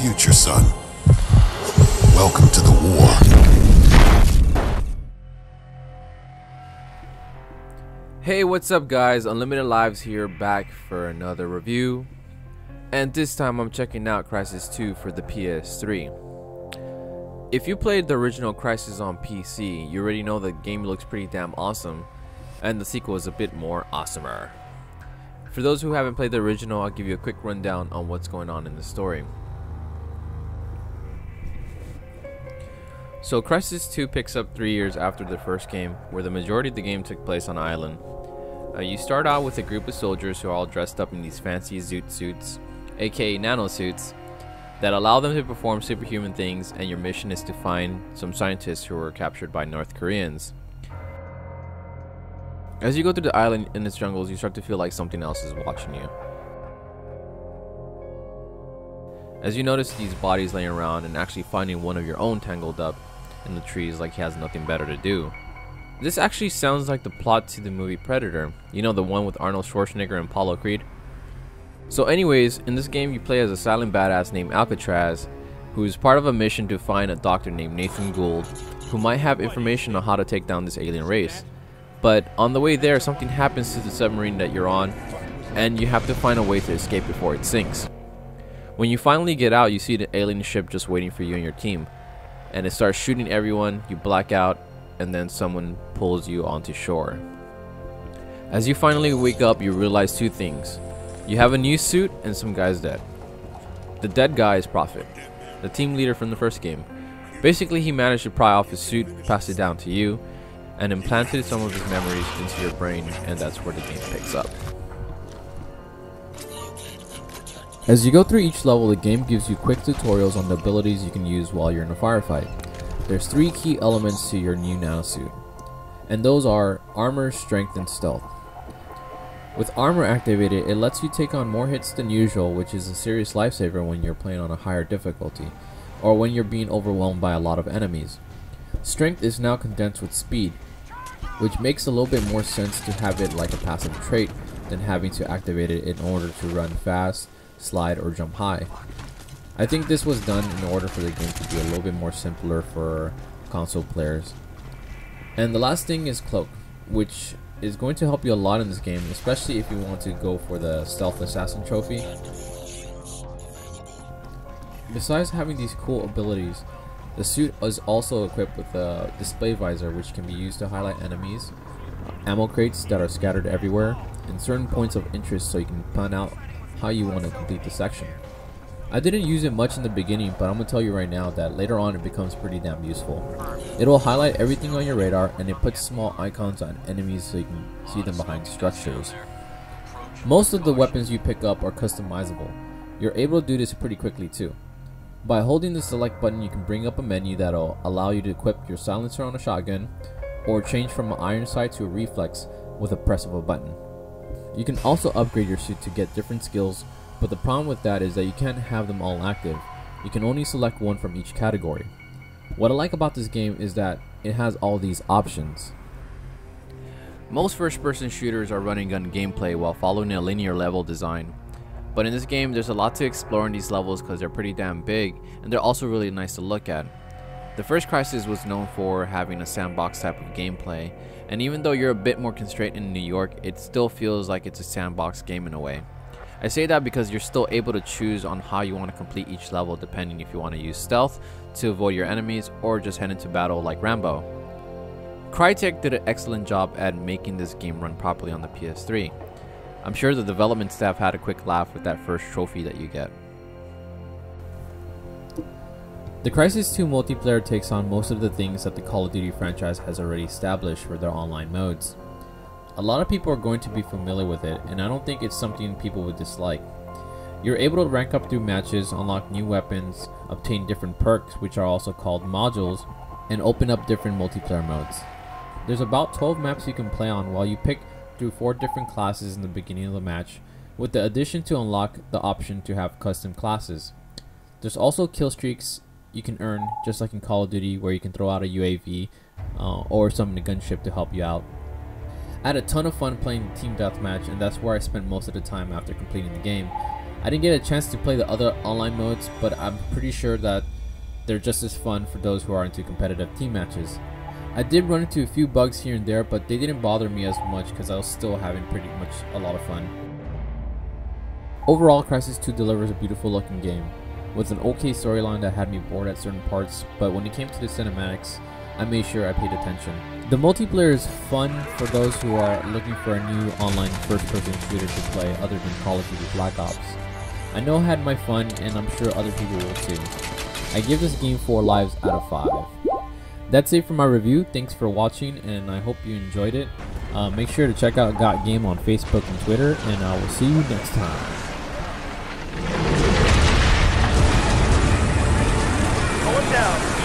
future, son. Welcome to the war. Hey, what's up guys? Unlimited Lives here, back for another review. And this time I'm checking out Crysis 2 for the PS3. If you played the original Crysis on PC, you already know the game looks pretty damn awesome, and the sequel is a bit more awesomer. For those who haven't played the original, I'll give you a quick rundown on what's going on in the story. So Crysis 2 picks up 3 years after the first game, where the majority of the game took place on an island. You start out with a group of soldiers who are all dressed up in these fancy zoot suits, aka nanosuits, that allow them to perform superhuman things, and your mission is to find some scientists who were captured by North Koreans. As you go through the island in its jungles, you start to feel like something else is watching you. As you notice these bodies laying around and actually finding one of your own tangled up in the trees like he has nothing better to do. This actually sounds like the plot to the movie Predator, you know, the one with Arnold Schwarzenegger and Apollo Creed. So anyways, in this game you play as a silent badass named Alcatraz, who is part of a mission to find a doctor named Nathan Gould, who might have information on how to take down this alien race. But on the way there, something happens to the submarine that you're on, and you have to find a way to escape before it sinks. When you finally get out, you see the alien ship just waiting for you and your team, and it starts shooting everyone, you black out, and then someone pulls you onto shore. As you finally wake up, you realize two things. You have a new suit and some guys dead. The dead guy is Prophet, the team leader from the first game. Basically, he managed to pry off his suit, pass it down to you, and implanted some of his memories into your brain, and that's where the game picks up. As you go through each level, the game gives you quick tutorials on the abilities you can use while you're in a firefight. There's 3 key elements to your new nanosuit, and those are armor, strength, and stealth. With armor activated, it lets you take on more hits than usual, which is a serious lifesaver when you're playing on a higher difficulty, or when you're being overwhelmed by a lot of enemies. Strength is now condensed with speed, which makes a little bit more sense to have it like a passive trait than having to activate it in order to run fast, slide, or jump high. I think this was done in order for the game to be a little bit more simpler for console players. And the last thing is cloak, which is going to help you a lot in this game, especially if you want to go for the stealth assassin trophy. Besides having these cool abilities, the suit is also equipped with a display visor, which can be used to highlight enemies, ammo crates that are scattered everywhere, and certain points of interest so you can plan out how you want to complete the section. I didn't use it much in the beginning, but I'm going to tell you right now that later on it becomes pretty damn useful. It will highlight everything on your radar, and it puts small icons on enemies so you can see them behind structures. Most of the weapons you pick up are customizable. You're able to do this pretty quickly too. By holding the select button, you can bring up a menu that'll allow you to equip your silencer on a shotgun, or change from an iron sight to a reflex with a press of a button. You can also upgrade your suit to get different skills, but the problem with that is that you can't have them all active. You can only select one from each category. What I like about this game is that it has all these options. Most first-person shooters are running gun gameplay while following a linear level design. But in this game, there's a lot to explore in these levels because they're pretty damn big, and they're also really nice to look at. The first Crysis was known for having a sandbox type of gameplay, and even though you're a bit more constrained in New York, it still feels like it's a sandbox game in a way. I say that because you're still able to choose on how you want to complete each level, depending if you want to use stealth to avoid your enemies or just head into battle like Rambo. Crytek did an excellent job at making this game run properly on the PS3. I'm sure the development staff had a quick laugh with that first trophy that you get. The Crysis 2 multiplayer takes on most of the things that the Call of Duty franchise has already established for their online modes. A lot of people are going to be familiar with it, and I don't think it's something people would dislike. You're able to rank up through matches, unlock new weapons, obtain different perks, which are also called modules, and open up different multiplayer modes. There's about 12 maps you can play on, while you pick through 4 different classes in the beginning of the match, with the addition to unlock the option to have custom classes. There's also kill streaks you can earn, just like in Call of Duty, where you can throw out a UAV or summon a gunship to help you out. I had a ton of fun playing Team Deathmatch, and that's where I spent most of the time after completing the game. I didn't get a chance to play the other online modes, but I'm pretty sure that they're just as fun for those who are into competitive team matches. I did run into a few bugs here and there, but they didn't bother me as much because I was still having pretty much a lot of fun. Overall, Crysis 2 delivers a beautiful looking game, with an okay storyline that had me bored at certain parts, but when it came to the cinematics, I made sure I paid attention. The multiplayer is fun for those who are looking for a new online first-person shooter to play other than Call of Duty Black Ops. I know I had my fun, and I'm sure other people will too. I give this game 4 lives out of 5. That's it for my review. Thanks for watching, and I hope you enjoyed it. Make sure to check out Got Game on Facebook and Twitter, and I will see you next time. Going down.